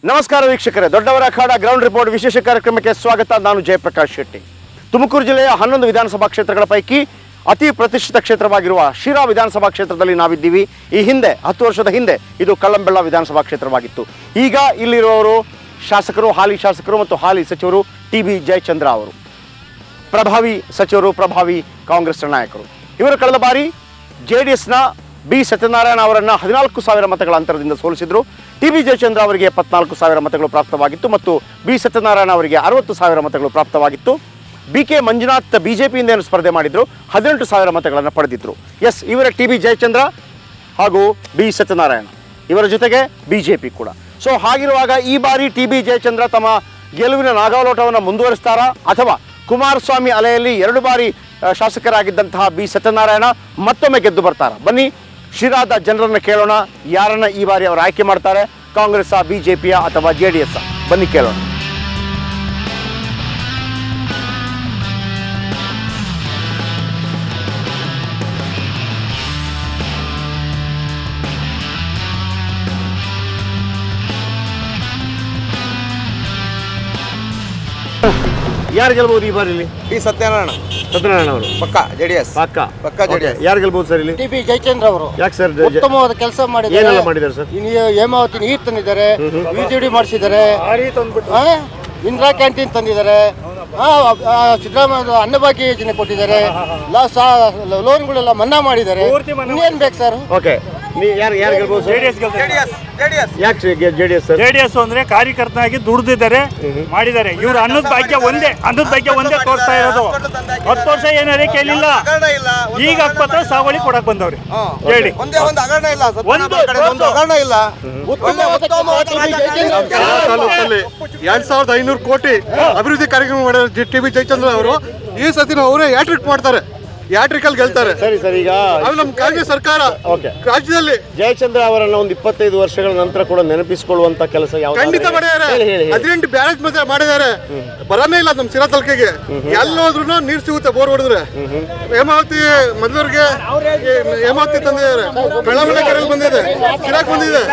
ನಮಸ್ಕಾರ ವೀಕ್ಷಕರೇ, ದೊಡ್ಡವರ ಅಖಾಡ ಗ್ರೌಂಡ್ ರಿಪೋರ್ಟ್ ವಿಶೇಷ ಕಾರ್ಯಕ್ರಮಕ್ಕೆ ಸ್ವಾಗತ. ನಾನು ಜಯಪ್ರಕಾಶ್ ಶೆಟ್ಟಿ. ತುಮಕೂರು ಜಿಲ್ಲೆಯ 11 ವಿಧಾನಸಭಾ ಕ್ಷೇತ್ರಗಳ ಪೈಕಿ ಅತಿ ಪ್ರತಿಷ್ಠಿತ ಕ್ಷೇತ್ರವಾಗಿರುವ ಶಿರಾ ವಿಧಾನಸಭಾ ಕ್ಷೇತ್ರದಲ್ಲಿ ನಾವಿದ್ದೀವಿ. ಈ ಹಿಂದೆ 10 ವರ್ಷದ ಹಿಂದೆ ಇದು ಕಳ್ಳಂಬೆಳ್ಳ ವಿಧಾನಸಭಾ ಕ್ಷೇತ್ರವಾಗಿತ್ತು. ಈಗ ಇಲ್ಲಿರುವವರು ಶಾಸಕರು, ಹಾಲಿ ಶಾಸಕರು ಮತ್ತು ಹಾಲಿ ಸಚಿವರು TB ಜಯಚಂದ್ರ ಅವರು, ಪ್ರಭಾವಿ ಸಚಿವರು, ಪ್ರಭಾವಿ ಕಾಂಗ್ರೆಸ್ ನಾಯಕರು. ಇವರು ಕಳೆದ ಬಾರಿ JDSನ B ಸತ್ಯನಾರಾಯಣ ಅವರನ್ನು 14,000 ಮತಗಳ ಅಂತರದಿಂದ ಸೋಲಿಸಿದರು. TB ಜಯಚಂದ್ರ ಅವರಿಗೆ 74,000 ಮತಗಳು ಪ್ರಾಪ್ತವಾಗಿತ್ತು ಮತ್ತು B ಸತ್ಯನಾರಾಯಣ ಅವರಿಗೆ 60,000 ಮತಗಳು ಪ್ರಾಪ್ತವಾಗಿತ್ತು. BK ಮಂಜುನಾಥ್ BJಪಿಯಿಂದ ಏನು ಸ್ಪರ್ಧೆ ಮಾಡಿದ್ರು, 18,000 ಮತಗಳನ್ನು ಪಡೆದಿದ್ದರು. ಎಸ್, ಇವರ TB ಜಯಚಂದ್ರ ಹಾಗೂ B ಸತ್ಯನಾರಾಯಣ, ಇವರ ಜೊತೆಗೆ BJP ಕೂಡ. ಸೊ ಹಾಗಿರುವಾಗ ಈ ಬಾರಿ TB ಜಯಚಂದ್ರ ತಮ್ಮ ಗೆಲುವಿನ ನಾಗಾಲೋಟವನ್ನು ಮುಂದುವರಿಸ್ತಾರಾ ಅಥವಾ ಕುಮಾರಸ್ವಾಮಿ ಅಲೆಯಲ್ಲಿ 2 ಬಾರಿ ಶಾಸಕರಾಗಿದ್ದಂತಹ B ಸತ್ಯನಾರಾಯಣ ಮತ್ತೊಮ್ಮೆ ಗೆದ್ದು ಬರ್ತಾರಾ? ಬನ್ನಿ ಶಿರಾದ ಜನರನ್ನು ಕೇಳೋಣ. ಯಾರನ್ನ ಈ ಬಾರಿ ಅವರು ಆಯ್ಕೆ ಮಾಡ್ತಾರೆ? ಕಾಂಗ್ರೆಸ್, BJಪಿಯ ಅಥವಾ JDS? ಬನ್ನಿ ಕೇಳೋಣ. ಯಾರು ಗೆಲ್ಬಹುದು ಈ ಬಾರಿ ಇಲ್ಲಿ? B ಸತ್ಯನಾರಾಯಣ ಅವರು ಪಕ್ಕ JDS ಪಕ್ಕ JDS. ಯಾರು ಗೆಲ್ಬಹುದು ಸರ್ ಇಲ್ಲಿ? TB ಜಯಚಂದ್ರ ಅವರು. ಯಾಕೆ ಸರ್? ಉತ್ತಮವಾದ ಕೆಲಸ ಮಾಡಿದ್ದಾರೆ. ಏನೆಲ್ಲ ಮಾಡಿದ್ದಾರೆ ಸರ್? ಹೇಮಾವತಿ ನೀರು ತಂದಿದ್ದಾರೆ, VGD ಮಾಡಿಸಿದ್ದಾರೆ, ಇಂದಿರಾ ಕ್ಯಾಂಟೀನ್ ತಂದಿದ್ದಾರೆ, ಸಿದ್ದರಾಮಯ್ಯ ಅನ್ನಭಾಗ್ಯ ಯೋಜನೆ ಕೊಟ್ಟಿದ್ದಾರೆ, ಲೋನ್ಗಳೆಲ್ಲ ಮನ್ನಾ ಮಾಡಿದ್ದಾರೆ. ಇನ್ನೇನು ಬೇಕು ಸರ್? ಓಕೆ, ಯಾರು ಗೆಲ್ಬಹುದು? ಯಾಕೆ JDS ಅಂದ್ರೆ ಕಾರ್ಯಕರ್ತನಾಗಿ ದುಡಿದಿದ್ದಾರೆ, ಮಾಡಿದ್ದಾರೆ. ಇವರು ಅನ್ನದ ಭಾಗ್ಯ ಒಂದೇ ತೋರಿಸ್ತಾ ಇರೋದು. 10 ವರ್ಷ ಏನಾರೇ ಕೇಳಿಲ್ಲ, ಈಗ ಅಕ್ಕಪತ್ರ ಸಾವಳಿ ಕೊಡಕ್ ಬಂದವ್ರೆ. ಹೇಳಿ, ಒಂದೇ ಒಂದು ಹಗರಣ ಇಲ್ಲ, ಒಂದು ಹಗರಣ ಇಲ್ಲ. ತಾಲೂಕಲ್ಲಿ 2,500 ಕೋಟಿ ಅಭಿವೃದ್ಧಿ ಕಾರ್ಯಕ್ರಮ ಮಾಡಿದ್ದಾರೆ TB ಜಯಚಂದ್ರ ಅವರು. ಈ ಸತಿ ಅವರೇ ಹ್ಯಾಟ್ರಿಕ್ ಮಾಡ್ತಾರೆ, ಹ್ಯಾಟ್ರಿಕಲ್ ಗೆಲ್ತಾರೆ. ಸರಿ ಸರ್, ಈಗ ಅದು ನಮ್ಮ ಕಾಂಗ್ರೆಸ್ ಸರ್ಕಾರ ರಾಜ್ಯದಲ್ಲಿ ಜಯಚಂದ್ರ ಅವರನ್ನ ಒಂದು 25 ವರ್ಷಗಳ ನಂತರ ಕೂಡ ನೆನಪಿಸಿಕೊಳ್ಳುವಂತ ಕೆಲಸ ಯಾವ ಖಂಡಿತ ಮಾಡಿದ್ದಾರೆ. 18 ಬ್ಯಾರೇಜ್ ಮತ್ತೆ ಮಾಡಿದ್ದಾರೆ. ಬರನೇ ಇಲ್ಲ ನಮ್ಮ ಶಿರಾ ತಾಲೂಕಿಗೆ. ಎಲ್ಲೋದ್ರೂ ನೀರು ಸಿಗುತ್ತೆ ಬೋರ್ ಹೊಡೆದ್ರೆ. ಹೇಮಾವತಿ ಮೊದಲವ್ರಿಗೆ ಹೇಮಾವತಿ ತಂದಿದ್ದಾರೆ, ಬೆಳಮಲೆ ಕೆರೆಯಲ್ಲಿ ಬಂದಿದೆ, ಶಿರಾಕ್ ಬಂದಿದೆ,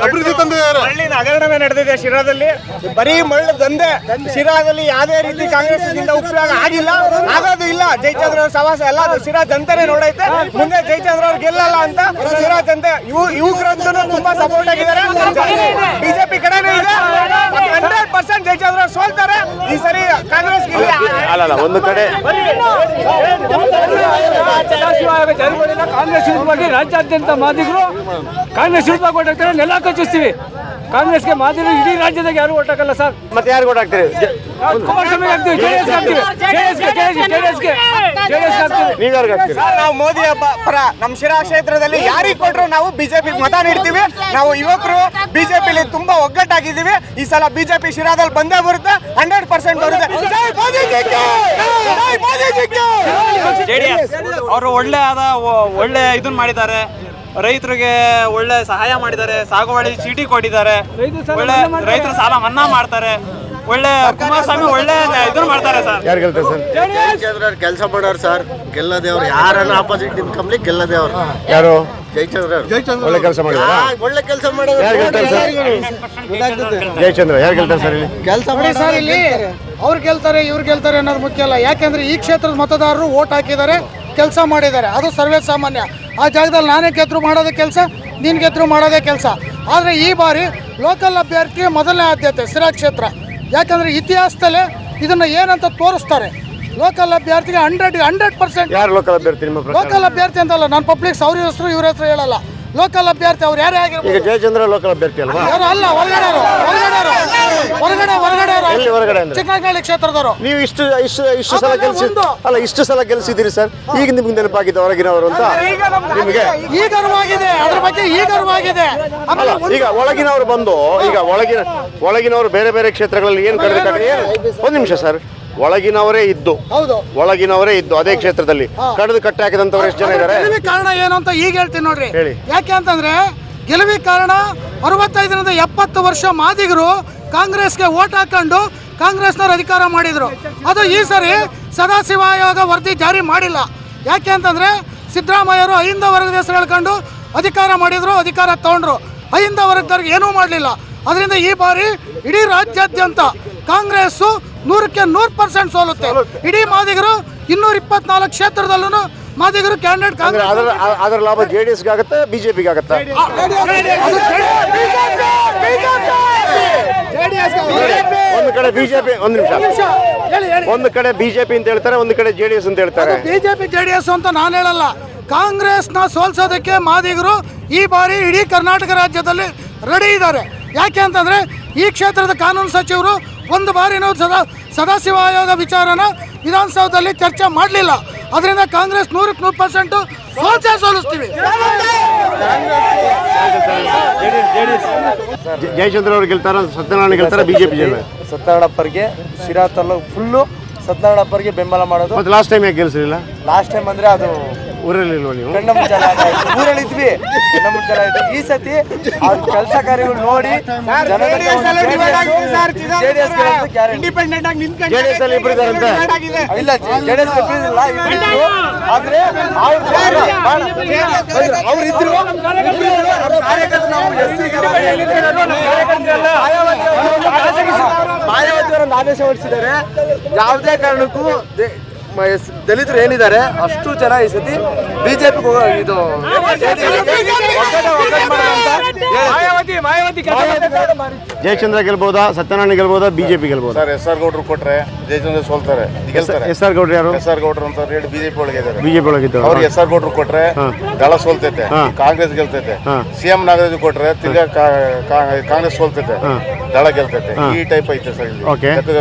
ಅಭಿವೃದ್ಧಿ ತಂದಿದ್ದಾರೆ. ಹಗರಣವೇ ನಡೆದಿದೆ ಶಿರಾದಲ್ಲಿ. ಬರೀ ಮಳ್ಳು ದಂಧೆ. ಶಿರಾದಲ್ಲಿ ಯಾವುದೇ ರೀತಿ ಕಾಂಗ್ರೆಸ್ ಉಪಯೋಗ ಆಗಿಲ್ಲ, ಆಗೋದು ಇಲ್ಲ. ಜಯಚಂದ್ರ ಅವ್ರ ಸವಾಸ ಎಲ್ಲ ಶಿರಾ ಜನತೆನೇ ನೋಡೈತೆ. ಮುಂದೆ ಜಯಚಂದ್ರ ಅವ್ರು ಗೆಲ್ಲಲ್ಲ ಅಂತ ಶಿರಾ ಜನತೆ ಯುವಕರಂತೂ ತುಂಬಾ ಸಪೋರ್ಟ್ ಆಗಿದ್ದಾರೆ. BJP ಕಡೆನೇ ಇದೆ. 100% ಜಯಚಂದ್ರ ಸೋಲ್ತಾರೆ ಈ ಸರಿ. ಕಾಂಗ್ರೆಸ್ ಅಲ್ಲ, ಒಂದು ಕಡೆ ಕಾಂಗ್ರೆಸ್ ವಿರುದ್ಧವಾಗಿ ರಾಜ್ಯಾದ್ಯಂತ ಮಾದಿಗರು ಕಾಂಗ್ರೆಸ್ ವಿರುದ್ಧವಾಗಿ ಓಟಾಕ್ತಾರೆ. ನೆಲ ಕಚ್ಚಿಸ್ತೀವಿ. ಕಾಂಗ್ರೆಸ್ಗೆ ಮಾದಿಗರು ಇಡೀ ರಾಜ್ಯದಾಗ ಯಾರು ಓಟಾಕಲ್ಲ ಸರ್. ಮತ್ತೆ ಯಾರು ಓಟ್ ಹಾಕ್ತೀರಿ? ಕುಮಾರಸ್ವಾಮಿ ಹಾಕ್ತೀವಿ, JDS ಹಾಕ್ತೀವಿ. ನಾವು ಮೋದಿ ಪರ ನಮ್ಮ ಶಿರಾ ಕ್ಷೇತ್ರದಲ್ಲಿ ಯಾರಿಗೆ ಕೊಟ್ಟರು ನಾವು BJP ಮತ ನೀಡ್ತೀವಿ. ನಾವು ಯುವಕರು BJPಲಿ ತುಂಬಾ ಒಗ್ಗಟ್ಟಾಗಿದ್ದೀವಿ. ಈ ಸಲ BJP ಶಿರಾದಲ್ಲಿ ಬಂದೇ ಬರುತ್ತೆ, 100% ಬರುತ್ತೆ. JDS ಅವರು ಒಳ್ಳೆ ಇದನ್ನ ಮಾಡಿದ್ದಾರೆ. ರೈತರಿಗೆ ಒಳ್ಳೆ ಸಹಾಯ ಮಾಡಿದ್ದಾರೆ, ಸಾಗುವಳಿ ಚೀಟಿ ಕೊಟ್ಟಿದ್ದಾರೆ, ಒಳ್ಳೆ ರೈತರ ಸಾಲ ಮನ್ನಾ ಮಾಡ್ತಾರೆ. ಒಳ್ಳೆ ಕುಮಾರಸ್ವಾಮಿ ಒಳ್ಳೆ ಇದನ್ನ ಮಾಡ್ತಾರೆ ಸರ್. ಯಾರು ಗೆಲ್ತಾರೆ ಸರ್? ಜಯಚಂದ್ರ ಕೆಲಸ ಮಾಡೋರು ಸರ್, ಗೆಲ್ಲದೇವ್ರು ಯಾರನ್ನ ಆಪೋಸಿಟ್ ನಿಂತ್ಕೊಂಡ್ಲಿ ಗೆಲ್ಲದೇವ್ರು. ಯಾರು? ಜಯಚಂದ್ರ ಒಳ್ಳೆ ಕೆಲಸ ಮಾಡಿದಾರ. ಒಳ್ಳೆ ಕೆಲಸ ಮಾಡೋದು. ಯಾರು ಗೆಲ್ತಾರೆ ಸರ್? ಜಯಚಂದ್ರ ಯಾರು ಗೆಲ್ತಾರೆ ಸರ್ ಇಲ್ಲಿ? ಕೆಲಸ ನೋಡಿ ಸರ್, ಇಲ್ಲಿ ಅವ್ರು ಗೆಲ್ತಾರೆ ಇವ್ರು ಗೆಲ್ತಾರೆ ಅನ್ನೋದು ಮುಖ್ಯ ಅಲ್ಲ. ಯಾಕೆಂದ್ರೆ ಈ ಕ್ಷೇತ್ರದ ಮತದಾರರು ವೋಟ್ ಹಾಕಿದ್ದಾರೆ, ಕೆಲಸ ಮಾಡಿದ್ದಾರೆ. ಅದು ಸರ್ವೇ ಸಾಮಾನ್ಯ. ಆ ಜಾಗದಲ್ಲಿ ನಾನೇ ಗೆದ್ರು ಮಾಡೋದೇ ಕೆಲಸ, ನೀನು ಗೆದ್ರು ಮಾಡೋದೇ ಕೆಲಸ. ಆದರೆ ಈ ಬಾರಿ ಲೋಕಲ್ ಅಭ್ಯರ್ಥಿ ಮೊದಲನೇ ಆದ್ಯತೆ ಶಿರಾ ಕ್ಷೇತ್ರ. ಯಾಕಂದರೆ ಇತಿಹಾಸದಲ್ಲೇ ಇದನ್ನು ಏನಂತ ತೋರಿಸ್ತಾರೆ. ಲೋಕಲ್ ಅಭ್ಯರ್ಥಿಗೆ 100%. ಯಾರು ಲೋಕಲ್ ಅಭ್ಯರ್ಥಿ ನಿಮ್ಮ ಪ್ರಕಾರ? ಲೋಕಲ್ ಅಭ್ಯರ್ಥಿ ಅಂತಲ್ಲ, ನಾನು ಪಬ್ಲಿಕ್ಸ್ ಅವ್ರ ಹೆಸರು ಇವ್ರ ಹೆಸರು ಹೇಳಲ್ಲ. ಲೋಕಲ್ ಅಭ್ಯರ್ಥಿ ಅವ್ರು ಯಾರೇ ಆಗಿರ್ಬೋದು. ಈಗ ಜಯಚಂದ್ರ ಲೋಕಲ್ ಅಭ್ಯರ್ಥಿ ಅಲ್ವಾ? ಯಾರು ಅಲ್ಲ, ಹೊರಗಡೆ ಎಲ್ಲಿ ಹೊರಗಡೆ ಅಂದ್ರೆ? ಚಿಕ್ಕನಹಳ್ಳಿ ಕ್ಷೇತ್ರದವರು. ನೀವು ಇಷ್ಟು ಸಲ ಗೆಲ್ಸಿದ್ದೀರಿ ಸರ್. ಈಗ ನಿಮ್ಗೆ ನೆನಪಾಗಿದೆ ಹೊರಗಿನವರು ಅಂತ ನಿಮಗೆ? ಈಗ ಅರಿವಾಗಿದೆ, ಅದ್ರ ಬಗ್ಗೆ ಈಗ ಅರಿವಾಗಿದೆ. ಈಗ ಒಳಗಿನವರು ಬಂದು, ಈಗ ಒಳಗಿನವರು ಬೇರೆ ಬೇರೆ ಕ್ಷೇತ್ರಗಳಲ್ಲಿ ಏನು ಕಡಿಮೆ. ಒಂದು ನಿಮಿಷ ಸರ್, ಒಳಗಿನವರೇ ಇದ್ದು ಅದೇ ಕ್ಷೇತ್ರದಲ್ಲಿ ಕಡಿದು ಕಟ್ಟಿ ಹಾಕಿದಂತವ್ರು ಎಷ್ಟು ಜನ ಇದ್ದಾರೆ? ಕಾರಣ ಏನು ಅಂತ ಈಗ ಹೇಳ್ತೀನಿ ನೋಡ್ರಿ. ಹೇಳಿ. ಯಾಕೆ ಅಂತಂದ್ರೆ ಗೆಲುವಿಗೆ ಕಾರಣ 65ರಿಂದ 70 ವರ್ಷ ಮಾದಿಗರು ಕಾಂಗ್ರೆಸ್ಗೆ ವೋಟ್ ಹಾಕೊಂಡು ಕಾಂಗ್ರೆಸ್ನವ್ರು ಅಧಿಕಾರ ಮಾಡಿದ್ರು. ಅದು ಈ ಸರಿ ಸದಾಶಿವ ಆಯೋಗ ವರದಿ ಜಾರಿ ಮಾಡಿಲ್ಲ. ಯಾಕೆ ಅಂತಂದ್ರೆ ಸಿದ್ದರಾಮಯ್ಯರು 5 ವರ್ಗದ ಹೆಸರು ಹೇಳ್ಕೊಂಡು ಅಧಿಕಾರ ಮಾಡಿದ್ರು, ಅಧಿಕಾರ ತಗೊಂಡ್ರು. ಅಹಿಂದ ವರ್ಗದವ್ರಿಗೆ ಏನೂ ಮಾಡಲಿಲ್ಲ. ಅದರಿಂದ ಈ ಬಾರಿ ಇಡೀ ರಾಜ್ಯಾದ್ಯಂತ ಕಾಂಗ್ರೆಸ್ಸು 100% ಸೋಲುತ್ತೆ. ಇಡೀ ಮಾದಿಗರು 224 ಕ್ಷೇತ್ರದಲ್ಲೂ ಮಾದಿಗರು ಕ್ಯಾಂಡಿಡೇಟ್ ಕಾಂಗ್ರೆಸ್. ಅದರ ಲಾಭ JDS ಆಗುತ್ತೆ, ಬಿಜೆಪಿಗೆ ಆಗುತ್ತೆ. ಒಂದು ಕಡೆ ಬಿಜೆಪಿ, ಒಂದು ನಿಮಿಷ, ಒಂದು ಕಡೆ ಬಿಜೆಪಿ ಅಂತ ಹೇಳ್ತಾರೆ, ಒಂದು ಕಡೆ JDS ಅಂತ ಹೇಳ್ತಾರೆ. ಬಿಜೆಪಿ JDS ಅಂತ ನಾನು ಹೇಳಲ್ಲ. ಕಾಂಗ್ರೆಸ್ನ ಸೋಲ್ಸೋದಕ್ಕೆ ಮಾದಿಗರು ಈ ಬಾರಿ ಇಡೀ ಕರ್ನಾಟಕ ರಾಜ್ಯದಲ್ಲಿ ರೆಡಿ ಇದ್ದಾರೆ. ಯಾಕೆ ಅಂತಂದ್ರೆ ಈ ಕ್ಷೇತ್ರದ ಕಾನೂನು ಸಚಿವರು ಒಂದು ಬಾರಿನೂ ಸದಾಶಿವ ಆಯೋಗ ವಿಚಾರನ ವಿಧಾನಸೌಧದಲ್ಲಿ ಚರ್ಚೆ ಮಾಡಲಿಲ್ಲ. ಅದರಿಂದ ಕಾಂಗ್ರೆಸ್ 100% ಸೋಲಿಸ್ತೀವಿ. ಜಯಚಂದ್ರ ಅವ್ರು ಗೆಲ್ತಾರ, ಸತ್ಯನಾರಾಯಣ ಗೆಲ್ತಾರ, ಬಿಜೆಪಿ ಸತ್ಯನಾರಾಯಣಪ್ಪರಿಗೆ ಶಿರಾ ತಾಲೂಕು ಫುಲ್ಲು ಸತ್ಯನಾರಾಯಣಪ್ಪರಿಗೆ ಬೆಂಬಲ ಮಾಡೋದು. ಮತ್ತೆ ಲಾಸ್ಟ್ ಟೈಮ್ ಯಾಕೆ ಗೆಲ್ಸಲಿಲ್ಲ? ಲಾಸ್ಟ್ ಟೈಮ್ ಅಂದ್ರೆ ಅದು ಊರಲ್ಲಿಲ್ವ ನೀವು? ಕಣ್ಣ ಮುಚ್ಚಾಲೆ ಊರಲ್ಲಿದ್ವಿ, ಕಣ್ಣ ಮುಚ್ಚಾಲೆ ಆಯ್ತು. ಈ ಸತಿ ಅವ್ರ ಕೆಲಸ ಕಾರ್ಯಗಳು ನೋಡಿ ಇಂಡಿಪೆಂಡೆಂಟ್ ಆಗಿ JDS ಅಲ್ಲಿ ಇಬ್ರು ಇದಾರಂತೆ. ಇಲ್ಲ, JDS ಇಬ್ರಿಲ್ಲ, ಇಬ್ರಿದ್ರು. ಆದ್ರೆ ಅವ್ರು ಇದ್ರು ಮಾಯಾವತಿಯವರನ್ನು ಆದೇಶ ಹೊರಡಿಸಿದ್ದಾರೆ. ಯಾವುದೇ ಕಾರಣಕ್ಕೂ ದಲಿತರು ಏನಿದ್ದಾರೆ ಅಷ್ಟು ಜನ ಈ ಸತಿ ಬಿಜೆಪಿ ಇದು ಜಯಚಂದ್ರ ಗೆಲ್ಬೋದಾ, ಸತ್ಯನಾರಾಯಣ ಗೆಲ್ಬೋದಾ, ಬಿಜೆಪಿ ಗೆಲ್ಬೋದಾ? ಸರ್ SR ಗೌಡ್ರು ಕೊಟ್ರೆ ಜಯಚಂದ್ರ ಸೋಲ್ತಾರೆ, ಗೆಲ್ತಾರೆ. SR ಗೌಡ್ರು ಯಾರು? SR ಗೌಡ್ರು ಅಂತ ಹೇಳಿ ಬಿಜೆಪಿ ಒಳಗೆ ಇದ್ದಾರೆ. ಬಿಜೆಪಿ ಒಳಗಿದ್ದು ಅವ್ರಿಗೆ SR ಗೌಡ್ರು ಕೊಟ್ರೆ ದಳ ಸೋಲ್ತೈತೆ, ಕಾಂಗ್ರೆಸ್ ಗೆಲ್ತೈತೆ. CM ನಾಗರಾಜ್ ಕೊಟ್ರೆ ತಿರ್ಗಾ ಕಾಂಗ್ರೆಸ್ ಸೋಲ್ತೈತೆ, ದಳ ಗೆಲ್ತೈತೆ. ಈ ಟೈಪ್ ಐತೆ ಸರ್ ಇಲ್ಲಿ.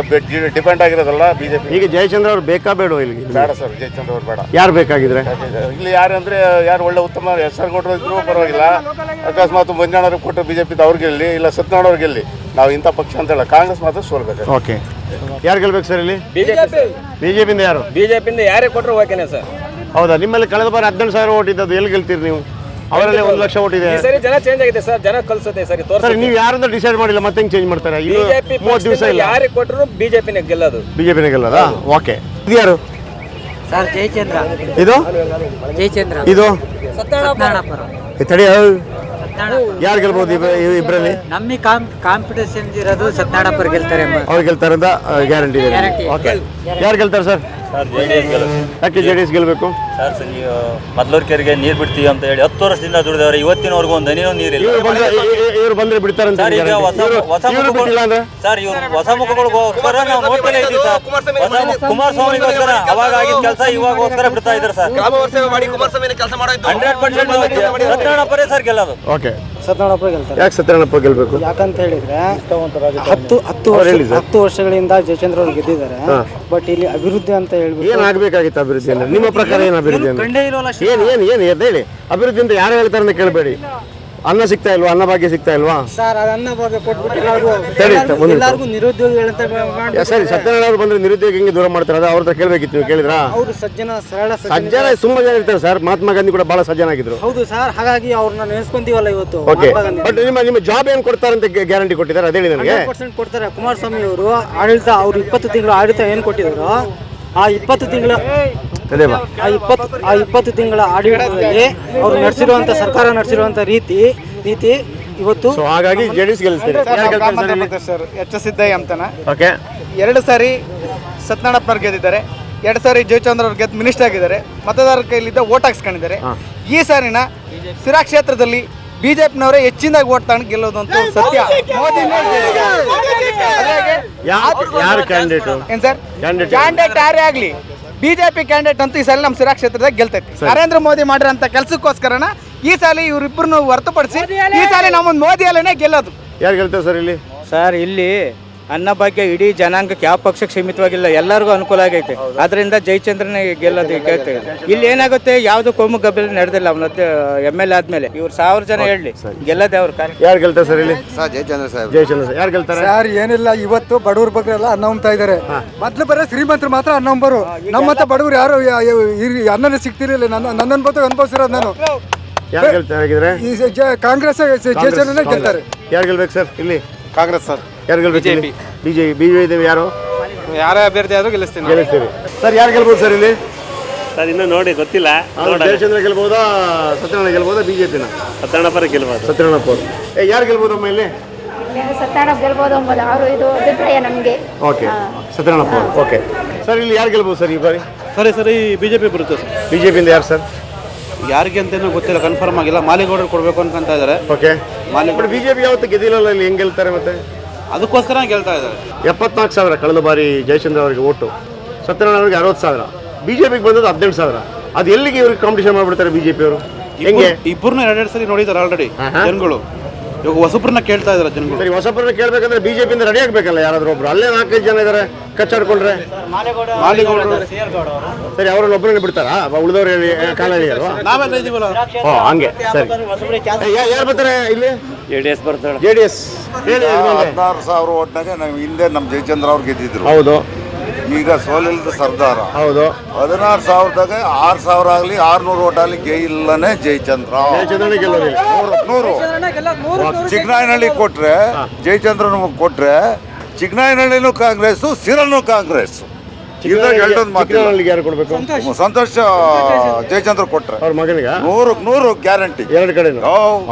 ಡಿಪೆಂಡ್ ಆಗಿರೋದಲ್ಲ ಬಿಜೆಪಿ. ಈಗ ಜಯಚಂದ್ರ ಅವ್ರು ಬೇಕಾ ಬೇಡ ಇಲ್ಲಿ? ಬೇಡ ಸರ್, ಜಯಚಂದ್ರ ಅವ್ರು ಬೇಡ. ಯಾರು ಬೇಕಾಗಿದ್ರೆ ಇಲ್ಲಿ ಯಾರಂದ್ರೆ ಯಾರು ಒಳ್ಳೆ ಉತ್ತಮ SR ಗೌಡ್ರು ಇದ್ರು ಪರವಾಗಿಲ್ಲ. ಅಕಸ್ಮಾತ್ ಮಂಜಾಣವ್ರಿಗೆ ಕೊಟ್ಟರೆ ಬಿಜೆಪಿ ಅವ್ರಿಗೆ ಗೆಲ್ಲಿ, ಇಲ್ಲ ಸತ್ಯನಾರಾಯಣ ಅವ್ರಿಗೆ ಗೆಲ್ಲಿ. ನಾವು ಇಂಥ ಪಕ್ಷ ಅಂತ ಹೇಳ, ಕಾಂಗ್ರೆಸ್ ಮಾತ್ರ ಸೋಲ್ಬೇಕು. ಓಕೆ, ಯಾರು ಗೆಲ್ಬೇಕು ಸರ್ ಇಲ್ಲಿ? ಬಿಜೆಪಿಯಿಂದ ಯಾರು? ಬಿಜೆಪಿಯಿಂದ ಯಾರೇ ಕೊಟ್ಟರು ಓಕೆನೆ ಸರ್. ಹೌದಾ? ನಿಮ್ಮಲ್ಲಿ ಕಳೆದ ಬಾರಿ 18,000 ಓಟ್ ಇದ್ದದ್ದು, ಎಲ್ಲಿ ಗೆಲ್ತೀರಿ ನೀವು? ಅವರಲ್ಲಿ 1 ಲಕ್ಷ ಓಟ್ ಇದೆ. ಸರಿ, ಜನ ಚೇಂಜ್ ಆಗಿದೆ ಸರ್, ಜನ ಕಲ್ಸುತ್ತೆ ಸರಿ. ಸರ್, ನೀವು ಯಾರಂತ ಡಿಸೈಡ್ ಮಾಡಿಲ್ಲ, ಮತ್ತೆ ಹೆಂಗ್ ಚೇಂಜ್ ಮಾಡ್ತಾರೆ? ಬಿಜೆಪಿ 30 ದಿವಸ ಇಲ್ಲ. ಯಾರಿಗೆ ಕೊಟ್ಟರು ಬಿಜೆಪಿನೇ ಗೆಲ್ಲೋದು. ಬಿಜೆಪಿನೇ ಗೆಲ್ಲದ? ಓಕೆ. ಇದು ಯಾರು ಸರ್? ಜಯಚಂದ್ರ. ಇದು ಜಯಚಂದ್ರ. ಇದು ಸತ್ಯನಾರಾಯಣಪುರ. ತಡಿ, ಯಾರು ಗೆಲ್ಬಹುದು ಇಬ್ಬರಲ್ಲಿ? ನಮಗೆ ಕಾಂಪಿಟೇಷನ್ ಇರೋದು ಸತ್ಯನಾರಾಯಣಪುರ ಗೆಲ್ತಾರೆ. ಅವ್ರು ಗೆಲ್ತಾರೆ ಅಂತ ಗ್ಯಾರಂಟಿ ಇದೆ. Guarantee. ಓಕೆ, ಯಾರು ಗೆಲ್ತಾರೆ ಸರ್? ಯಾಕೆ JDS ಗೆಲ್ಬೇಕು? ಸರ್, ನೀವು ಮೊದಲೂರ್ಕೆರೆಗೆ ನೀರು ಬಿಡ್ತೀವಿ ಅಂತ ಹೇಳಿ 10 ವರ್ಷದಿಂದ ದುಡಿದವ್ರೆ, ಇವತ್ತಿನವರೆಗೂ ಒಂದು ಹನಿನೂ ನೀರಿಲ್ಲ. ಇವ್ರು ಬಂದ್ರೆ ಬಿಡ್ತಾರಂತ. ಸರ್, ಈಗ ಸರ್, ಇವ್ರು ಹೊಸ ಮುಖಗಳಿಗೋಸ್ಕರ ನಾವು ನೋಡ್ತಾನೆ ಇದ್ದೀವಿ ಸರ್. ಕುಮಾರಸ್ವಾಮಿಗೋಸ್ಕರ ಅವಾಗ ಆಗಿದ್ದ ಕೆಲಸ ಇವಾಗೋಸ್ಕರ ಬಿಡ್ತಾ ಇದ್ದಾರೆ ಸರ್. 100% ಸತ್ಯನಾರಾಯಣಪುರ ಸರ್ ಗೆಲ್ಲೋದು. ಓಕೆ, ಸತ್ಯನಾರಾಯಣಪುರ ಗೆಲ್ತಾರೆ. ಯಾಕೆ ಸತ್ಯನಾರಾಯಣಪ್ಪ ಗೆಲ್ಬೇಕು? ಯಾಕಂತ ಹೇಳಿದ್ರೆ 10 ವರ್ಷಗಳಿಂದ ಜಯಚಂದ್ರ ಅವರು ಗೆದ್ದಿದ್ದಾರೆ. ಬಟ್ ಇಲ್ಲಿ ಅಭಿವೃದ್ಧಿ ಅಂತ ಹೇಳ್ಬಿಟ್ಟು ಏನ್ ಆಗ್ಬೇಕಾಗಿತ್ತು ಅಭಿವೃದ್ಧಿ ಅಂದ್ರೆ? ನಿಮ್ಮ ಪ್ರಕಾರ ಏನ್ ಅಭಿವೃದ್ಧಿ ಅಂದ್ರೆ? ಏನ್ ಹೇಳಿ. ಅಭಿವೃದ್ಧಿ ಅಂತ ಯಾರು ಹೇಳ್ತಾರೆ ಅಂತ ಕೇಳಬೇಡಿ. ಅನ್ನ ಸಿಗ್ತಾ ಇಲ್ವಾ? ಅನ್ನ ಭಾಗ್ಯ ಸಿಗ್ತಾ ಇಲ್ವಾ? ಸರ್, ಅನ್ನ ಭಾಗ್ಯ ಕೊಟ್ಬಿಟ್ಟು ಎಲ್ಲರಿಗೂ ನಿರುದ್ಯೋಗಿಗಳಂತ ಸರಿ, ಸತ್ಯನಾರಾಯಣ ಅವರು ಬಂದ್ರೆ ನಿರುದ್ಯೋಗ ಹೆಂಗೆ ದೂರ ಮಾಡ್ತಾರೆ? ಅದು ಅವ್ರ ಹತ್ರ ಕೇಳ್ಬೇಕಿತ್ತು, ನೀವು ಕೇಳಿದ್ರಾ? ಅವರು ಸಜ್ಜನ ಸರಳ ಸಜ್ಜನ ತುಂಬಾ ಜನ ಇರ್ತಾರೆ ಸರ್. ಮಹಾತ್ಮ ಗಾಂಧಿ ಕೂಡ ಬಹಳ ಸಜ್ಜನ ಆಗಿದ್ರು. ಹೌದು ಸರ್, ಹಾಗಾಗಿ ಅವ್ರನ್ನ ನೆನೆಸ್ಕೊಂತೀವಲ್ಲ ಇವತ್ತು. ಓಕೆ, ಬಟ್ ನಿಮ್ಮ ಜಾಬ್ ಏನ್ ಕೊಡ್ತಾರೆ ಅಂತ ಗ್ಯಾರಂಟಿ ಕೊಟ್ಟಿದ್ದಾರೆ? ಅದೇ ಹೇಳಿ ನನಗೆ. 100% ಕೊಡ್ತಾರೆ. ಕುಮಾರಸ್ವಾಮಿ ಅವರು ಆಡಳಿತ, ಅವ್ರು 20 ತಿಂಗಳು ಆಡಳಿತ ಏನು ಕೊಟ್ಟಿದ್ರು, ಆ 20 ತಿಂಗಳ ಆ 20 ತಿಂಗಳ ಆಡಳಿತದಲ್ಲಿ ಅವರು ನಡೆಸಿರುವಂತ ಸರ್ಕಾರ ನಡೆಸಿರುವಂತ ನೀತಿ ಇವತ್ತು. ಹಾಗಾಗಿ JDS ಗೆಲ್ಲಿಸ್ತೀರಿ. ಸರ್ ಎಚ್ ಸಿದ್ದಯ್ಯ ಅಂತಾನೆ. ಓಕೆ, 2 ಸಾರಿ ಸತ್ಯನಾರಾಯಣಪ್ಪನವ್ರು ಗೆದ್ದಿದ್ದಾರೆ, 2 ಸಾರಿ ಜಯಚಂದ್ರ ಅವ್ರು ಗೆದ್ದು ಮಿನಿಸ್ಟರ್ ಆಗಿದ್ದಾರೆ. ಮತದಾರರ ಕೈಲಿದ್ದ ಓಟ್ ಹಾಕ್ಸ್ಕೊಂಡಿದ್ದಾರೆ. ಈ ಸಾರಿನ ಸಿರಾ ಕ್ಷೇತ್ರದಲ್ಲಿ ಬಿಜೆಪಿನವರೇ ಹೆಚ್ಚಿನದಾಗಿ ಓಟ್ ತಗೊಂಡು ಗೆಲ್ಲೋದಂತೂ ಸತ್ಯ. ಯಾರು ಕ್ಯಾಂಡಿಡೇಟ್? ಏನ್ ಸರ್, ಕ್ಯಾಂಡಿಡೇಟ್ ಯಾರೇ ಆಗ್ಲಿ, ಬಿಜೆಪಿ ಕ್ಯಾಂಡಿಡೇಟ್ ಅಂತೂ ಈ ಸಲ ನಮ್ಮ ಸಿರಾ ಕ್ಷೇತ್ರದಾಗ ಗೆಲ್ತೈತಿ. ನರೇಂದ್ರ ಮೋದಿ ಮಾಡಿರೋಂಥ ಕೆಲಸಕ್ಕೋಸ್ಕರನ ಈ ಸಾಲ ಇವರಿಬ್ಬರನ್ನು ಹೊರತುಪಡಿಸಿ ಈ ಸಾಲ ನಮ್ಮ ಮೋದಿ ಅಲ್ಲೇ ಗೆಲ್ಲೋದು. ಯಾರು ಗೆಲ್ತಾರೆ ಸರ್ ಇಲ್ಲಿ? ಸರ್, ಇಲ್ಲಿ ಅನ್ನ ಭಾಗ್ಯ ಇಡೀ ಜನಾಂಗಕ್ಕೆ ಯಾವ ಪಕ್ಷಕ್ಕೆ ಸೀಮಿತವಾಗಿಲ್ಲ, ಎಲ್ಲರಿಗೂ ಅನುಕೂಲ ಆಗೈತೆ. ಅದರಿಂದ ಜಯಚಂದ್ರನೇ ಗೆಲ್ಲೋದು ಕೇಳ್ತೇವೆ. ಇಲ್ಲಿ ಏನಾಗುತ್ತೆ, ಯಾವ್ದು ಕೋಮು ಗಬ್ಬಲ ನಡೆದಿಲ್ಲ. ಅವನ MLA ಆದ್ಮೇಲೆ ಇವ್ರು 1000 ಜನ ಹೇಳಿ ಗೆಲ್ಲದೆ ಅವ್ರ ಕಾರ್ಯ. ಯಾರು ಗೆಲ್ತಾರೆ ಸರ್ ಇಲ್ಲಿ? ಜಯಚಂದ್ರ ಸಾಹೇಬ್. ಜಯಚಂದ್ರ ಸರ್. ಯಾರು ಗೆಲ್ತಾರೆ? ಸರ್, ಏನಿಲ್ಲ, ಇವತ್ತು ಬಡವ್ರ ಬಗ್ಗೆ ಎಲ್ಲ ಅನ್ನ ಉಣ್ತಾ ಇದ್ದಾರೆ. ಮೊದ್ಲು ಬರೀ ಶ್ರೀಮಂತರು ಮಾತ್ರ ಅನ್ನ ಉಂಬರು. ನಮ್ಮತ್ತ ಬಡವ್ರು ಯಾರು ಅನ್ನನೇ ಸಿಗ್ತಿರ್ಲಿಲ್ಲ. ನನ್ನನ್ನು ಬಂದು ಅನುಭವಿಸಿರೋದು ನಾನು. ಯಾರು ಗೆಲ್ತಾರೆ? ಕಾಂಗ್ರೆಸ್ ಜಯಚಂದ್ರನೇ ಗೆಲ್ತಾರೆ. ಯಾರು ಗೆಲ್ಬೇಕು ಸರ್ ಇಲ್ಲಿ? ಕಾಂಗ್ರೆಸ್ ಸರ್. ಯಾರು ಗೆಲ್ಬೇಕು? ಬಿಜೆಪಿ ಯಾರು? ಯಾರೇ ಅಭ್ಯರ್ಥಿ ಆದ್ರೂ ಗೆಲ್ಲಿಸ್ತೀವಿ. ಸರ್, ಯಾರು ಗೆಲ್ಬೋದು ಸರ್ ಇಲ್ಲಿ? ಸರ್ ಇನ್ನೂ ನೋಡಿ ಗೊತ್ತಿಲ್ಲ. ಜಯಚಂದ್ರ ಗೆಲ್ಬೋದಾ ಸತ್ಯನಾರಾಯಣ ಗೆಲ್ಬೋದಾ ಬಿಜೆಪಿನ? ಸತ್ಯನಾರಾಯಣ ಪರ ಗೆಲ್ಬೋದು. ಸತ್ಯನಾರಾಯಣ ಅವರು ಯಾರು ಗೆಲ್ಬೋದಮ್ಮ ಇಲ್ಲಿ? ಸತ್ಯನಾರಾಯಣ ಗೆಲ್ಬೋದು ಅಂಬೋದು ಅವರು ಇದು ಅಭಿಪ್ರಾಯ ನಮಗೆ. ಓಕೆ ಸತ್ಯನಾರಾಯಣ ಅವರು. ಓಕೆ ಸರ್ ಇಲ್ಲಿ ಯಾರು ಗೆಲ್ಬೋದು ಸರ್ ಈ ಬಾರಿ? ಸರಿ ಬಿಜೆಪಿ ಬರುತ್ತೆ ಸರ್. ಬಿಜೆಪಿಯಿಂದ ಯಾರು ಸರ್? ಯಾರಿಗೆ ಅಂತೇನೋ ಗೊತ್ತಿಲ್ಲ, ಕನ್ಫರ್ಮ್ ಆಗಿಲ್ಲ. ಮಾಲಿಗೌಡರು ಕೊಡಬೇಕು ಅನ್ಕೊಂತ ಇದ್ದಾರೆ. ಓಕೆ ಬಟ್ ಬಿಜೆಪಿ ಯಾವತ್ತು ಗೆದ್ದಿಲ್ಲಲ್ಲ, ಇಲ್ಲಿ ಹೆಂಗೆ ಗೆಲ್ತಾರೆ ಮತ್ತೆ? ಅದಕ್ಕೋಸ್ಕರ ಗೆಲ್ತಾ ಇದ್ದಾರೆ. 74,000 ಕಳೆದ ಬಾರಿ ಜಯಚಂದ್ರ ಅವರಿಗೆ ಓಟು, ಸತ್ಯನಾರಾಯಣ ಅವರಿಗೆ 60,000, ಬಿಜೆಪಿಗೆ ಬಂದದ್ದು 17,000. ಅದು ಎಲ್ಲಿಗೆ ಇವ್ರಿಗೆ ಕಾಂಪಿಟೇಷನ್ ಮಾಡ್ಬಿಡ್ತಾರೆ ಬಿಜೆಪಿ ಅವರು? ಹೆಂಗೆ? ಇಬ್ಬರನ್ನ 2 ಸರಿ ನೋಡಿದ್ದಾರೆ ಆಲ್ರೆಡಿ ಜನಗಳು. ಇವಾಗ ಹೊಸಬ್ರನ್ನ ಕೇಳ್ತಾ ಇದ್ದಾರೆ ಜನಗಳು. ಸರಿ ಹೊಸಬ್ರನ್ನ ಕೇಳ್ಬೇಕಂದ್ರೆ ಬಿಜೆಪಿಯಿಂದ ರೆಡಿ ಆಗ್ಬೇಕಲ್ಲ ಯಾರಾದ್ರೂ ಒಬ್ರು. ಅಲ್ಲೇ 4-5 ಜನ ಇದ್ದಾರೆ ಕಚ್ಚಾಡ್ಕೊಂಡ್ರೆ. ಮಾಲಿಗೌಡರು ಸರಿ ಅವ್ರನ್ನ ಒಬ್ಬರನ್ನ ಬಿಡ್ತಾರಾ? ಉಳಿದವ್ರು ಕಾಲ ಹೇಳಿಲ್ವಾ? ನಾವೆಲ್ಲ ಇದೀವಲ್ಲ. ಹಂಗೆ ಸರಿ. ಯಾರು ಬರ್ತಾರೆ ಇಲ್ಲಿ? JDS ಬರ್ತಾಳೆ. JDS ಹೇಳಿ. 16,000 ಓಟ್ನಾಗ ನಾವು ಹಿಂದೆ ನಮ್ಮ ಜಯಚಂದ್ರ ಅವ್ರು ಗೆದ್ದಿದ್ರು. ಹೌದು. ಈಗ ಸೋಲಿಲ್ದ ಸರ್ದಾರ. ಹೌದು. 16,000ದಾಗ 6,000 ಆಗಲಿ 600 ಓಟ್ ಆಗಲಿ ಗೆಲ್ಲನೆ ಜಯಚಂದ್ರ. ಜಯಚಂದ್ರನೇ ಗೆಲ್ಲೋದಿಲ್ಲ. 100 ಚಿಕ್ಕನಾಯನಹಳ್ಳಿ ಕೊಟ್ರೆ ಜಯಚಂದ್ರನ ಕೊಟ್ರೆ ಚಿಕ್ಕನಾಯನಹಳ್ಳಿನೂ ಕಾಂಗ್ರೆಸ್, ಸಿರನು ಕಾಂಗ್ರೆಸ್. ಚಿಕ್ಕನಾಯನಹಳ್ಳಿಗೆ ಯಾರು ಕೊಡ್ಬೇಕು? ಸಂತೋಷ ಜಯಚಂದ್ರ ಕೊಟ್ರೆ ಅವ್ರ ಮಗನಿಗೆ 100 ಗ್ಯಾರಂಟಿ. 2 ಕಡೆ.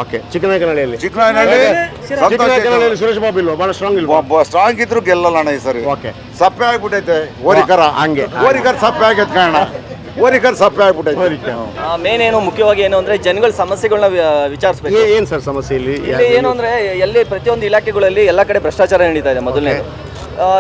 ಓಕೆ ಚಿಕ್ಕನಾಯಕನಹಳ್ಳಿಯಲ್ಲಿ ಚಿಕ್ಕನಾಯನಹಳ್ಳಿ ಸುರೇಶ್ ಬಾಬು ಇಲ್ವಾ? ಬಹಳ ಸ್ಟ್ರಾಂಗ್ ಇಲ್ವಾ? ಸ್ಟ್ರಾಂಗ್ ಇದ್ರು ಗೆಲ್ಲಲ್ಲ ಅಣ್ಣ ಈ ಸರಿ. ಓಕೆ ಸಪ್ಪೆ ಆಗ್ಬಿಟ್ಟೈತೆ ಓರಿಕರ. ಹಂಗೆ ಓರಿಕರ್ ಸಪ್ಪೆ ಆಗೈತೆ ಕಾರಣ. ಓರಿಕರ್ ಸಪ್ಪೆ ಆಗ್ಬಿಟ್ಟೈತೆ. ಮೇನ್ ಏನು ಮುಖ್ಯವಾಗಿ ಏನು ಅಂದ್ರೆ ಜನಗಳ ಸಮಸ್ಯೆಗಳನ್ನ ವಿಚಾರಿಸಬೇಕು. ಏನ್ ಸರ್ ಸಮಸ್ಯೆ ಇಲ್ಲಿ? ಏನು ಅಂದ್ರೆ ಎಲ್ಲಿ ಪ್ರತಿಯೊಂದು ಇಲಾಖೆಗಳಲ್ಲಿ ಎಲ್ಲ ಕಡೆ ಭ್ರಷ್ಟಾಚಾರ ನಡೀತಾ ಇದೆ. ಮೊದಲನೇದು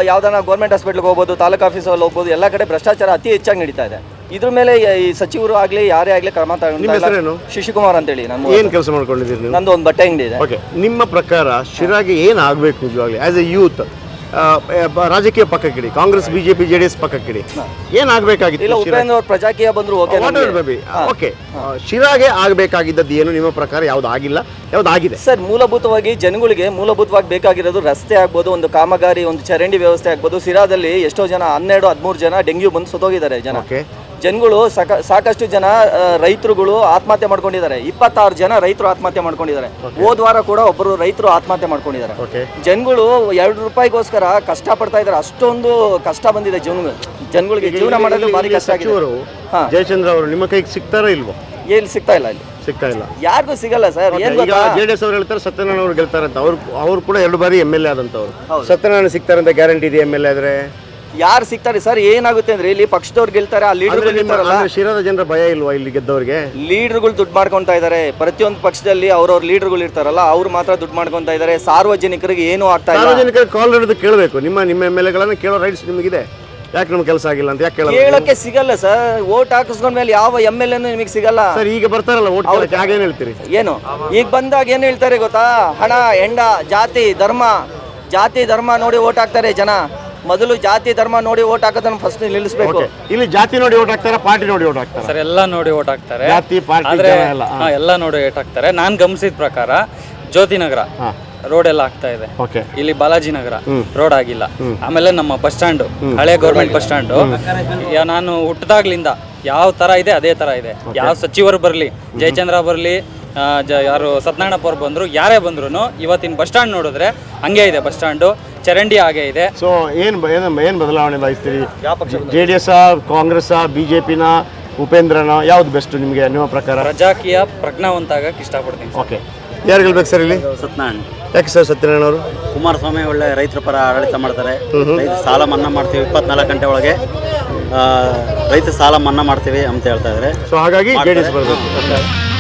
ಯಾವ್ದಾನ ಗೌರ್ಮೆಂಟ್ ಹಾಸ್ಪಿಟ್ಲ್ಗೆ ಹೋಗ್ಬೋದು, ತಾಲೂಕು ಆಫೀಸಲ್ಲಿ ಹೋಗ್ಬೋದು, ಎಲ್ಲ ಕಡೆ ಭ್ರಷ್ಟಾಚಾರ ಅತಿ ಹೆಚ್ಚಾಗಿ ನಡೀತಾ ಇದೆ. ಇದ್ರ ಮೇಲೆ ಈ ಸಚಿವರು ಆಗ್ಲಿ ಯಾರೇ ಆಗ್ಲಿ ಕ್ರಮ ತಗೊಂಡು. ಶಶಿಕುಮಾರ್ ಅಂತೇಳಿ ನಾನು. ಏನ್ ಕೆಲಸ ಮಾಡ್ಕೊಂಡಿದ್ದೀರಿ ನೀವು? ನಂದು ಒಂದು ಬಟ್ಟೆ ಅಂಗಡಿ ಇದೆ. ಓಕೆ ನಿಮ್ಮ ಪ್ರಕಾರ ಶಿರಾಗೆ ಏನ್ ಆಗ್ಬೇಕು ನಿಜವಾಗ್ಲಿ ಆಸ್ ಎ ಯೂತ್? ರಾಜಕೀಯ ಪಕ್ಕಕ್ಕಿಡಿ, ಕಾಂಗ್ರೆಸ್ ಬಿಜೆಪಿ JDS ಪಕ್ಕಕ್ಕಿಡಿ, ಏನಾಗಬೇಕಾಗಿತ್ತು? ಇಲ್ಲ, ಉಪೇಂದ್ರ ಅವ್ರು ಪ್ರಜಾಕೀಯ ಬಂದ್ರು ಓಕೆ. ಶಿರಾಗೆ ಆಗಬೇಕಾಗಿದ್ದದ್ದು ಏನು ನಿಮ್ಮ ಪ್ರಕಾರ? ಯಾವ್ದು ಆಗಿಲ್ಲ, ಯಾವ್ದು ಆಗಿದೆ? ಸರ್, ಮೂಲಭೂತವಾಗಿ ಜನಗಳಿಗೆ ಮೂಲಭೂತವಾಗಿ ಬೇಕಾಗಿರೋದು ರಸ್ತೆ ಆಗ್ಬೋದು, ಒಂದು ಕಾಮಗಾರಿ, ಒಂದು ಚರಂಡಿ ವ್ಯವಸ್ಥೆ ಆಗ್ಬೋದು. ಸಿರಾದಲ್ಲಿ ಎಷ್ಟೋ ಜನ 12-13 ಜನ ಡೆಂಗ್ಯೂ ಬಂದು ಸತ್ತೋಗಿದ್ದಾರೆ ಜನ. ಜನಗಳು ಸಾಕಷ್ಟು ಜನ ರೈತರುಗಳು ಆತ್ಮಹತ್ಯೆ ಮಾಡ್ಕೊಂಡಿದ್ದಾರೆ. 26 ಜನ ರೈತರು ಆತ್ಮಹತ್ಯೆ ಮಾಡ್ಕೊಂಡಿದ್ದಾರೆ. ಹೋದ ವಾರ ಕೂಡ ಒಬ್ಬರು ರೈತರು ಆತ್ಮಹತ್ಯೆ ಮಾಡ್ಕೊಂಡಿದ್ದಾರೆ. ಜನಗಳು 2 ರೂಪಾಯಿಗೋಸ್ಕರ ಕಷ್ಟ ಪಡ್ತಾ ಇದ್ದಾರೆ. ಅಷ್ಟೊಂದು ಕಷ್ಟ ಬಂದಿದೆ ಜನಗಳಿಗೆ. ಜೀವನ ಮಾಡೋದು ಭಾರಿ ಕಷ್ಟ ಆಗಿದೆ. ಜಯಚಂದ್ರ ಅವರು ನಿಮ್ಮ ಕೈಗೆ ಸಿಗ್ತಾರ ಇಲ್ವೋ? ಎಲ್ಲಿ ಸಿಗ್ತಾ ಇಲ್ಲ, ಇಲ್ಲಿ ಸಿಗ್ತಾ ಇಲ್ಲ, ಯಾರಿಗೂ ಸಿಗಲ್ಲ ಸರ್. JDS ಅವ್ರು ಹೇಳ್ತಾರೆ ಸತ್ಯನಾರಾಯಣ ಅವ್ರು ಗೆಲ್ತಾರೆ ಅಂತ. ಅವ್ರು ಕೂಡ 2 ಬಾರಿ MLA ಆದಂತವ್ರು. ಸತ್ಯನಾರಾಯಣ ಸಿಗ್ತಾರೆ ಅಂತ ಗ್ಯಾರಂಟಿ ಇದೆ MLA ಆದ್ರೆ? ಯಾರು ಸಿಗ್ತಾರೆ ಸರ್? ಏನಾಗುತ್ತೆ ಅಂದ್ರೆ ಇಲ್ಲಿ ಪಕ್ಷದವ್ರು ಗೆಲ್ತಾರೆ, ಆ ಲೀಡರ್ಗಳು. ಶಿರಾದ ಜನರ ಭಯ ಇಲ್ವಾ ಇಲ್ಲಿ ಗೆದ್ದವ್ರಿಗೆ? ಲೀಡರ್ಗಳು ದುಡ್ಡು ಮಾಡ್ಕೊಂತಾ ಇದ್ದಾರೆ. ಪ್ರತಿಯೊಂದು ಪಕ್ಷದಲ್ಲಿ ಅವ್ರವ್ರ ಲೀಡರ್ಗಳು ಇರ್ತಾರಲ್ಲ, ಅವ್ರು ಮಾತ್ರ ದುಡ್ಡು ಮಾಡ್ಕೊಂತಾ ಇದ್ದಾರೆ. ಸಾರ್ವಜನಿಕರಿಗೆ ಏನು ಆಗ್ತಾ ಇಲ್ಲ. ಸಾರ್ವಜನಿಕರಿಗೆ ಕಾಲ್ ಹಿಡಿದು ಕೇಳಬೇಕು. ನಿಮ್ಮ MLA ಕೇಳೋ ರೈಟ್ಸ್ ನಿಮಗಿದೆ. ಯಾಕೆ ನಮ್ಗೆ ಕೆಲಸ ಆಗಿಲ್ಲ ಅಂತ ಯಾಕೆ ಕೇಳಕ್ಕೆ ಸಿಗಲ್ಲ ಸರ್. ಓಟ್ ಹಾಕಿಸ್ಕೊಂಡ್ಮೇಲೆ ಯಾವ MLA ನಿಮಗೆ ಸಿಗಲ್ಲ ಸರ್. ಈಗ ಬರ್ತಾರಲ್ಲ ಓಟ್ ಕೇಳಕ್ಕೆ, ಆಗ ಏನ್ ಹೇಳ್ತೀರಿ? ಏನು ಈಗ ಬಂದಾಗ ಏನ್ ಹೇಳ್ತಾರೆ ಗೊತ್ತಾ? ಹಣ, ಹೆಂಡ, ಜಾತಿ ಧರ್ಮ ನೋಡಿ ಓಟ್ ಹಾಕ್ತಾರೆ ಜನ. ಮೊದಲು ಜಾತಿ ಧರ್ಮ ನೋಡಿ ಓಟ್ ಹಾಕೋದನ್ನ ಫಸ್ಟ್ ನಿಲ್ಲಿಸಬೇಕು. ಇಲ್ಲಿ ಜಾತಿ ನೋಡಿ ಓಟ್ ಹಾಕ್ತಾರೆ, ಪಾರ್ಟಿ ನೋಡಿ ಓಟ್ ಹಾಕ್ತಾರೆ? ಸರ್, ಎಲ್ಲ ನೋಡಿ ಓಟ್ ಹಾಕ್ತಾರೆ. ಜಾತಿ ಪಾರ್ಟಿ ಎಲ್ಲ ನೋಡಿ ಓಟ್ ಹಾಕ್ತಾರೆ. ನಾನು ಗಮನಿಸಿದ ಪ್ರಕಾರ ಜ್ಯೋತಿ ನಗರ ರೋಡ್ ಎಲ್ಲ ಆಗ್ತಾ ಇದೆ. ಇಲ್ಲಿ ಬಾಲಾಜಿ ನಗರ ರೋಡ್ ಆಗಿಲ್ಲ. ಆಮೇಲೆ ನಮ್ಮ ಬಸ್ ಸ್ಟ್ಯಾಂಡ್, ಹಳೆ ಗೌರ್ಮೆಂಟ್ ಬಸ್ ಸ್ಟ್ಯಾಂಡ್, ನಾನು ಹುಟ್ಟದಾಗ್ಲಿಂದ ಯಾವ ತರ ಇದೆ ಅದೇ ತರ ಇದೆ. ಯಾವ ಸಚಿವರು ಬರ್ಲಿ, ಜಯಚಂದ್ರ ಬರ್ಲಿ, ಯಾರು ಸತ್ಯನಾರಾಯಣಪ್ಪ ಅವ್ರು ಬಂದ್ರು, ಯಾರೇ ಬಂದ್ರು ಇವತ್ತಿನ ಬಸ್ ಸ್ಟ್ಯಾಂಡ್ ನೋಡಿದ್ರೆ ಹಂಗೆ ಇದೆ. ಬಸ್ ಸ್ಟ್ಯಾಂಡು ಚರಂಡಿ ಹಾಗೆ ಇದೆ. ಸೊ ಏನ್ ಬದಲಾವಣೆ ಬಯಸ್ತೀರಿ? JDS, ಕಾಂಗ್ರೆಸ್, ಬಿಜೆಪಿನ, ಉಪೇಂದ್ರನ ಯಾವ್ದು ಬೆಸ್ಟ್ ನಿಮಗೆ ನಿಮ್ಮ ಪ್ರಕಾರ? ರಾಜಕೀಯ ಪ್ರಜ್ಞಾವಂತ ಆಗಕ್ಕೆ ಇಷ್ಟಪಡ್ತೀನಿ. ಓಕೆ, ಯಾರು ಗೆಲ್ಬೇಕು ಸರ್ ಇಲ್ಲಿ? ಸತ್ಯನಾರಾಯಣ. ಯಾಕೆ ಸರ್ ಸತ್ಯನಾರಾಯಣ ಅವರು? ಕುಮಾರಸ್ವಾಮಿ ಒಳ್ಳೆ ರೈತರ ಪರ ಆಡಳಿತ ಮಾಡ್ತಾರೆ. ರೈತ ಸಾಲ ಮನ್ನಾ ಮಾಡ್ತೀವಿ 24 ಗಂಟೆ ಒಳಗೆ, ರೈತ ಸಾಲ ಮನ್ನಾ ಮಾಡ್ತೀವಿ ಅಂತ ಹೇಳ್ತಾ ಇದ್ದಾರೆ. ಸೊ ಹಾಗಾಗಿ JDS ಬರಬೇಕು.